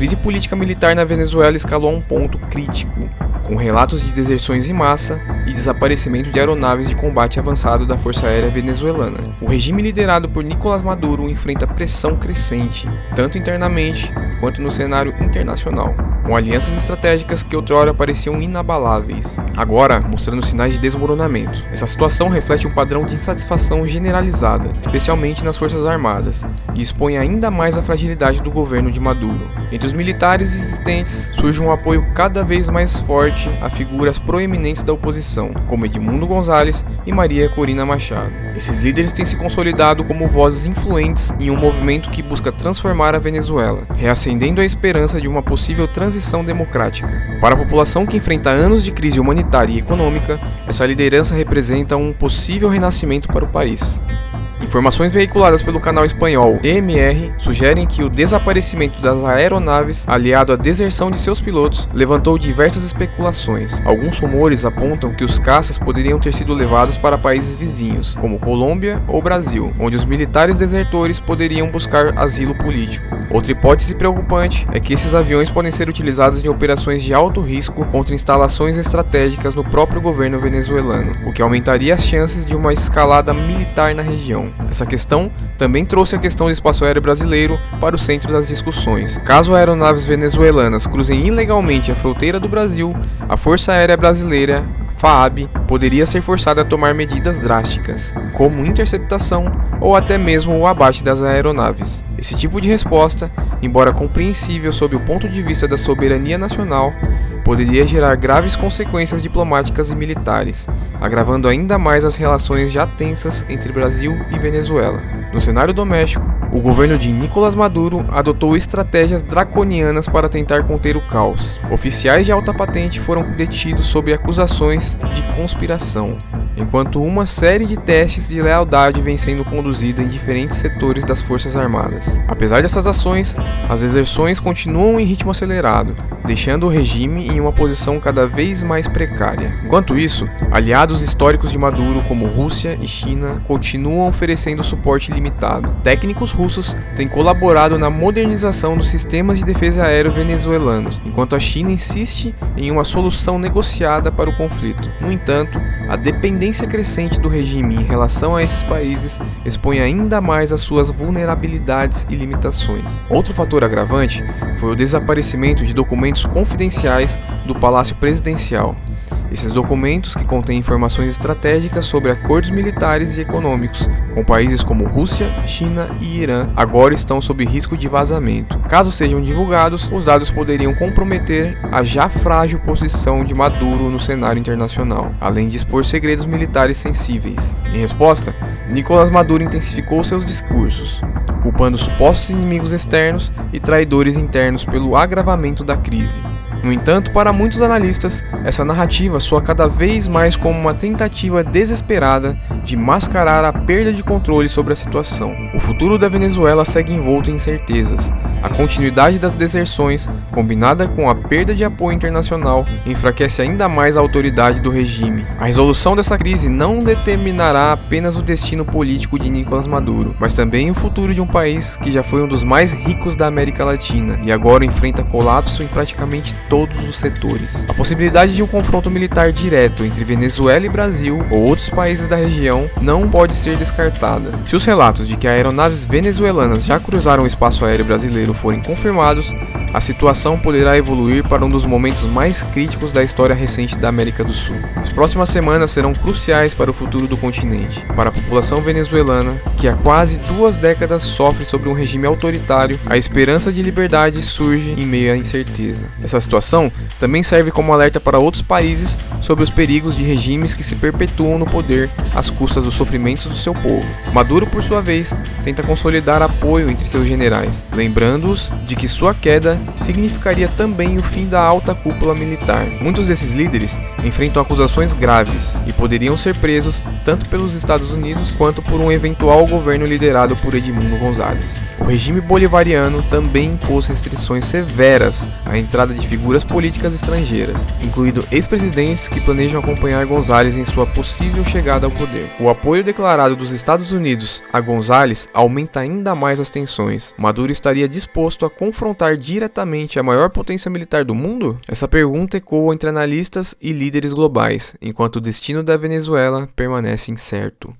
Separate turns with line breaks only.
crise política militar na Venezuela escalou a um ponto crítico, com relatos de deserções em massa e desaparecimento de aeronaves de combate avançado da Força Aérea Venezuelana. O regime liderado por Nicolás Maduro enfrenta pressão crescente, tanto internamente quanto no cenário internacional, com alianças estratégicas que outrora pareciam inabaláveis, agora mostrando sinais de desmoronamento. Essa situação reflete um padrão de insatisfação generalizada, especialmente nas Forças Armadas, e expõe ainda mais a fragilidade do governo de Maduro. Entre os militares existentes surge um apoio cada vez mais forte a figuras proeminentes da oposição, como Edmundo González e Maria Corina Machado. Esses líderes têm se consolidado como vozes influentes em um movimento que busca transformar a Venezuela, reacendendo a esperança de uma possível transição democrática. Para a população que enfrenta anos de crise humanitária e econômica, essa liderança representa um possível renascimento para o país. Informações veiculadas pelo canal espanhol EMR sugerem que o desaparecimento das aeronaves, aliado à deserção de seus pilotos, levantou diversas especulações. Alguns rumores apontam que os caças poderiam ter sido levados para países vizinhos, como Colômbia ou Brasil, onde os militares desertores poderiam buscar asilo político. Outra hipótese preocupante é que esses aviões podem ser utilizados em operações de alto risco contra instalações estratégicas no próprio governo venezuelano, o que aumentaria as chances de uma escalada militar na região. Essa questão também trouxe a questão do espaço aéreo brasileiro para o centro das discussões. Caso aeronaves venezuelanas cruzem ilegalmente a fronteira do Brasil, a Força Aérea Brasileira, FAAB, poderia ser forçada a tomar medidas drásticas, como interceptação ou até mesmo o abate das aeronaves. Esse tipo de resposta, embora compreensível sob o ponto de vista da soberania nacional, poderia gerar graves consequências diplomáticas e militares, agravando ainda mais as relações já tensas entre Brasil e Venezuela. No cenário doméstico, o governo de Nicolás Maduro adotou estratégias draconianas para tentar conter o caos. Oficiais de alta patente foram detidos sob acusações de conspiração, enquanto uma série de testes de lealdade vem sendo conduzida em diferentes setores das Forças Armadas. Apesar dessas ações, as deserções continuam em ritmo acelerado, deixando o regime em uma posição cada vez mais precária. Enquanto isso, aliados históricos de Maduro, como Rússia e China, continuam oferecendo suporte limitado. Técnicos russos têm colaborado na modernização dos sistemas de defesa aéreo venezuelanos, enquanto a China insiste em uma solução negociada para o conflito. No entanto, a dependência crescente do regime em relação a esses países expõe ainda mais as suas vulnerabilidades e limitações. Outro fator agravante foi o desaparecimento de documentos confidenciais do Palácio Presidencial. Esses documentos, que contêm informações estratégicas sobre acordos militares e econômicos com países como Rússia, China e Irã, agora estão sob risco de vazamento. Caso sejam divulgados, os dados poderiam comprometer a já frágil posição de Maduro no cenário internacional, além de expor segredos militares sensíveis. Em resposta, Nicolás Maduro intensificou seus discursos, culpando supostos inimigos externos e traidores internos pelo agravamento da crise. No entanto, para muitos analistas, essa narrativa soa cada vez mais como uma tentativa desesperada de mascarar a perda de controle sobre a situação. O futuro da Venezuela segue envolto em incertezas. A continuidade das deserções, combinada com a perda de apoio internacional, enfraquece ainda mais a autoridade do regime. A resolução dessa crise não determinará apenas o destino político de Nicolás Maduro, mas também o futuro de um país que já foi um dos mais ricos da América Latina e agora enfrenta colapso em praticamente todos os setores. A possibilidade de um confronto militar direto entre Venezuela e Brasil ou outros países da região não pode ser descartada. Se os relatos de que aeronaves venezuelanas já cruzaram o espaço aéreo brasileiro forem confirmados, a situação poderá evoluir para um dos momentos mais críticos da história recente da América do Sul. As próximas semanas serão cruciais para o futuro do continente. Para a população venezuelana, que há quase 2 décadas sofre sob um regime autoritário, a esperança de liberdade surge em meio à incerteza. Essa situação também serve como alerta para outros países sobre os perigos de regimes que se perpetuam no poder às custas dos sofrimentos do seu povo. Maduro, por sua vez, tenta consolidar apoio entre seus generais, lembrando-os de que sua queda significaria também o fim da alta cúpula militar. Muitos desses líderes enfrentam acusações graves e poderiam ser presos tanto pelos Estados Unidos quanto por um eventual governo liderado por Edmundo González. O regime bolivariano também impôs restrições severas à entrada de figuras políticas estrangeiras, incluindo ex-presidentes que planejam acompanhar González em sua possível chegada ao poder. O apoio declarado dos Estados Unidos a González aumenta ainda mais as tensões. Maduro estaria disposto disposto a confrontar diretamente a maior potência militar do mundo? Essa pergunta ecoa entre analistas e líderes globais, enquanto o destino da Venezuela permanece incerto.